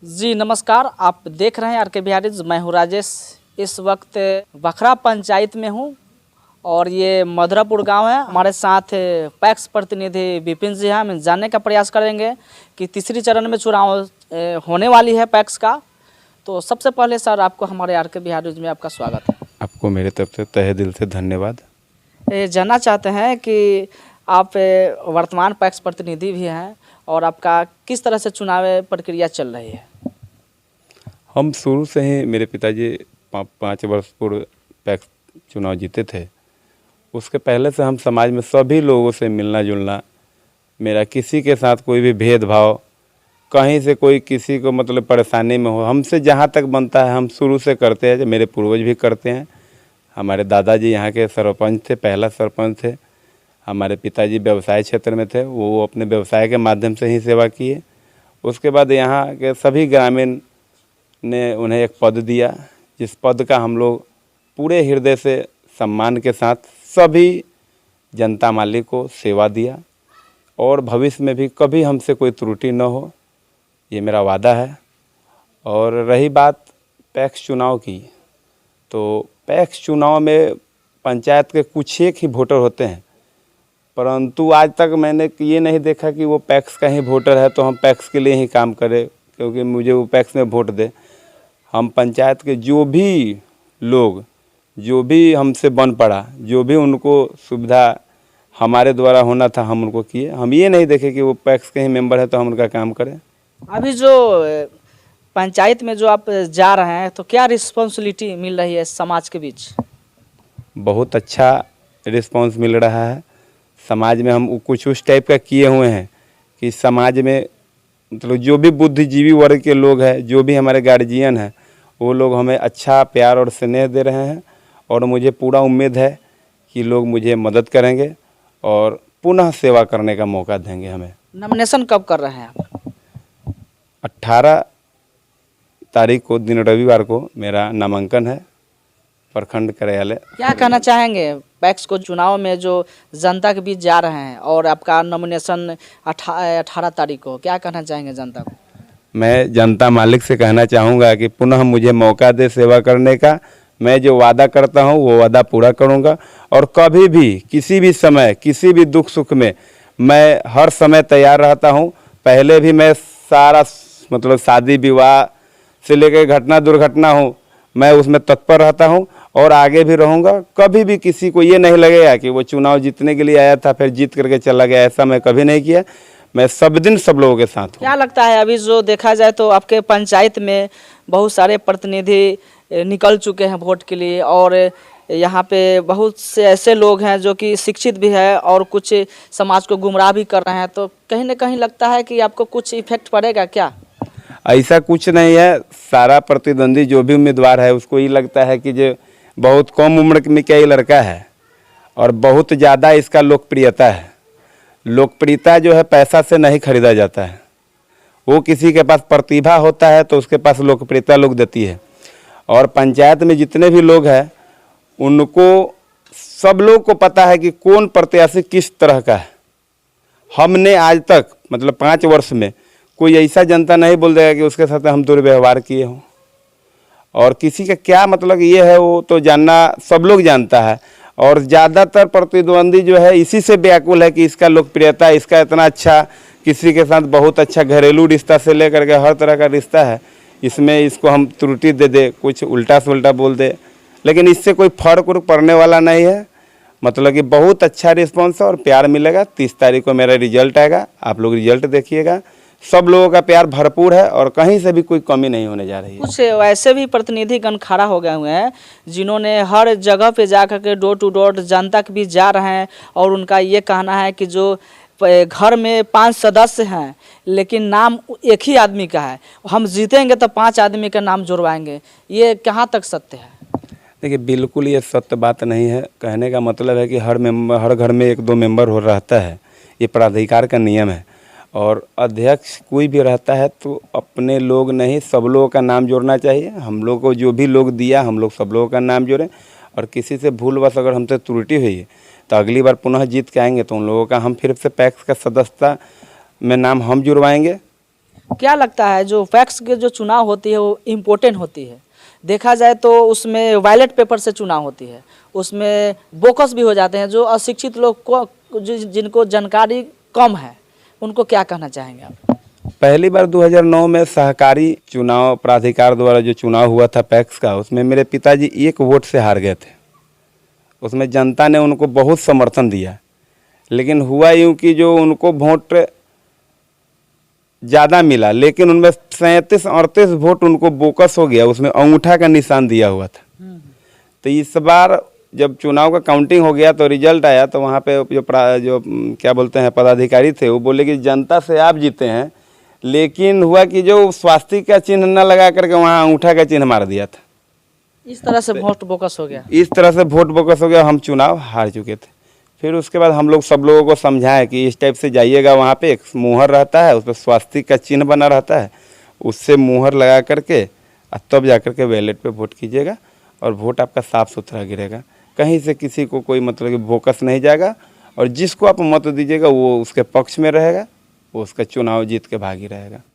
जी नमस्कार, आप देख रहे हैं आर के बिहारीज। मैं हूँ राजेश। इस वक्त बखरा पंचायत में हूँ और ये मधुरापुर गांव है। हमारे साथ पैक्स प्रतिनिधि विपिन जी हैं। हम जानने का प्रयास करेंगे कि तीसरी चरण में चुनाव होने वाली है पैक्स का। तो सबसे पहले सर, आपको हमारे आर के बिहारीज में आपका स्वागत है। आपको मेरे तरफ से तहे दिल से धन्यवाद। जानना चाहते हैं कि आप वर्तमान पैक्स प्रतिनिधि भी हैं और आपका किस तरह से चुनाव प्रक्रिया चल रही है। हम शुरू से ही, मेरे पिताजी 5 वर्ष पूर्व पैक्स चुनाव जीते थे। उसके पहले से हम समाज में सभी लोगों से मिलना जुलना, मेरा किसी के साथ कोई भी भेदभाव, कहीं से कोई किसी को मतलब परेशानी में हो, हमसे जहाँ तक बनता है हम शुरू से करते हैं। मेरे पूर्वज भी करते हैं। हमारे दादाजी यहाँ के सरपंच थे, पहला सरपंच थे। हमारे पिताजी व्यवसाय क्षेत्र में थे, वो अपने व्यवसाय के माध्यम से ही सेवा किए। उसके बाद यहाँ के सभी ग्रामीण ने उन्हें एक पद दिया, जिस पद का हम लोग पूरे हृदय से सम्मान के साथ सभी जनता मालिक को सेवा दिया और भविष्य में भी कभी हमसे कोई त्रुटि न हो, ये मेरा वादा है। और रही बात पैक्स चुनाव की, तो पैक्स चुनाव में पंचायत के कुछ एक ही वोटर होते हैं, परंतु आज तक मैंने ये नहीं देखा कि वो पैक्स का ही वोटर है तो हम पैक्स के लिए ही काम करें क्योंकि मुझे वो पैक्स में वोट दे। हम पंचायत के जो भी लोग, जो भी हमसे बन पड़ा, जो भी उनको सुविधा हमारे द्वारा होना था हम उनको किए। हम ये नहीं देखे कि वो पैक्स के ही मेंबर है तो हम उनका काम करें। अभी जो पंचायत में जो आप जा रहे हैं, तो क्या रिस्पॉन्सिबिलिटी मिल रही है समाज के बीच? बहुत अच्छा रिस्पांस मिल रहा है। समाज में हम कुछ उस टाइप का किए हुए हैं कि समाज में मतलब जो भी बुद्धिजीवी वर्ग के लोग हैं, जो भी हमारे गार्जियन हैं, वो लोग हमें अच्छा प्यार और स्नेह दे रहे हैं और मुझे पूरा उम्मीद है कि लोग मुझे मदद करेंगे और पुनः सेवा करने का मौका देंगे हमें। नॉमिनेशन कब कर रहे हैं आप? 18 तारीख को, दिन रविवार को मेरा नामांकन है प्रखंड कार्यालय। क्या कहना चाहेंगे पैक्स को चुनाव में जो जनता के बीच जा रहे हैं और आपका नॉमिनेशन 18 तारीख को, क्या कहना चाहेंगे जनता को? मैं जनता मालिक से कहना चाहूँगा कि पुनः मुझे मौका दे सेवा करने का। मैं जो वादा करता हूँ वो वादा पूरा करूँगा और कभी भी किसी भी समय किसी भी दुख सुख में मैं हर समय तैयार रहता हूँ। पहले भी मैं सारा मतलब शादी विवाह से लेकर घटना दुर्घटना हो, मैं उसमें तत्पर रहता हूँ और आगे भी रहूँगा। कभी भी किसी को ये नहीं लगेगा कि वो चुनाव जीतने के लिए आया था फिर जीत करके चला गया, ऐसा मैं कभी नहीं किया। मैं सब दिन सब लोगों के साथ हूँ। क्या लगता है, अभी जो देखा जाए तो आपके पंचायत में बहुत सारे प्रतिनिधि निकल चुके हैं वोट के लिए और यहाँ पे बहुत से ऐसे लोग हैं जो कि शिक्षित भी है और कुछ समाज को गुमराह भी कर रहे हैं, तो कहीं ना कहीं लगता है कि आपको कुछ इफेक्ट पड़ेगा क्या? ऐसा कुछ नहीं है। सारा प्रतिद्वंदी जो भी उम्मीदवार है उसको ये लगता है कि जो बहुत कम उम्र में क्या ये लड़का है और बहुत ज़्यादा इसका लोकप्रियता है। लोकप्रियता जो है पैसा से नहीं खरीदा जाता है। वो किसी के पास प्रतिभा होता है तो उसके पास लोकप्रियता लोग देती है। और पंचायत में जितने भी लोग हैं उनको सब लोग को पता है कि कौन प्रत्याशी किस तरह का है। हमने आज तक मतलब 5 वर्ष में कोई ऐसा जनता नहीं बोल देगा कि उसके साथ हम दुर्व्यवहार किए हों। और किसी का क्या मतलब ये है वो तो जानना सब लोग जानता है। और ज़्यादातर प्रतिद्वंदी जो है इसी से व्याकुल है कि इसका लोकप्रियता, इसका इतना अच्छा, किसी के साथ बहुत अच्छा घरेलू रिश्ता से लेकर के हर तरह का रिश्ता है, इसमें इसको हम त्रुटि दे दे, कुछ उल्टा से उल्टा बोल दे, लेकिन इससे कोई फर्क पड़ने वाला नहीं है। मतलब कि बहुत अच्छा रिस्पॉन्स और प्यार मिलेगा। 30 तारीख को मेरा रिजल्ट आएगा, आप लोग रिजल्ट देखिएगा। सब लोगों का प्यार भरपूर है और कहीं से भी कोई कमी नहीं होने जा रही है। कुछ वैसे भी प्रतिनिधिगण खड़ा हो गए हुए हैं जिन्होंने हर जगह पे जा करके डोर टू डोर जनता के बीच जा रहे हैं और उनका ये कहना है कि जो घर में 5 सदस्य हैं लेकिन नाम एक ही आदमी का है, हम जीतेंगे तो 5 आदमी का नाम जुड़वाएंगे। ये कहाँ तक सत्य है? देखिए, बिल्कुल ये सत्य बात नहीं है। कहने का मतलब है कि हर घर में 1-2 मेंबर हो रहता है, ये प्राधिकार का नियम है। और अध्यक्ष कोई भी रहता है तो अपने लोग नहीं, सब लोगों का नाम जोड़ना चाहिए। हम लोग को जो भी लोग दिया हम लोग सब लोगों का नाम जोड़ें और किसी से भूलवश अगर हमसे त्रुटि हुई है तो अगली बार पुनः जीत के आएंगे तो उन लोगों का हम फिर से पैक्स का सदस्यता में नाम हम जुड़वाएंगे। क्या लगता है जो पैक्स के जो चुनाव होती है वो इम्पोर्टेंट होती है? देखा जाए तो उसमें बैलेट पेपर से चुनाव होती है, उसमें बोकस भी हो जाते हैं जो अशिक्षित लोग को जिनको जानकारी कम है, उनको क्या कहना चाहेंगे आप? पहली बार 2009 में सहकारी चुनाव प्राधिकार द्वारा जो चुनाव हुआ था पैक्स का, उसमें मेरे पिताजी 1 वोट से हार गए थे। उसमें जनता ने उनको बहुत समर्थन दिया, लेकिन हुआ यूँ कि जो उनको वोट ज़्यादा मिला, लेकिन उनमें 37-38 वोट उनको बोकस हो गया, उसमें अंगूठा का निशान दिया हुआ था। तो इस बार जब चुनाव का काउंटिंग हो गया तो रिजल्ट आया, तो वहाँ पे जो क्या बोलते हैं पदाधिकारी थे, वो बोले कि जनता से आप जीते हैं, लेकिन हुआ कि जो स्वास्तिक का चिन्ह न लगा करके वहाँ अंगूठा का चिन्ह मार दिया था। इस तरह से वोट बोकस हो गया। इस तरह से वोट बोकस हो गया, हम चुनाव हार चुके थे। फिर उसके बाद हम लोग सब लोगों को समझाएं कि इस टाइप से जाइएगा, वहाँ पे एक मुहर रहता है, उस पर स्वास्तिक का चिन्ह बना रहता है, उससे मुहर लगा करके तब जा करके बैलेट पे वोट कीजिएगा और वोट आपका साफ़ सुथरा गिरेगा, कहीं से किसी को कोई मतलब कि बोकस नहीं जाएगा, और जिसको आप मत दीजिएगा वो उसके पक्ष में रहेगा, वो उसका चुनाव जीत के भागी रहेगा।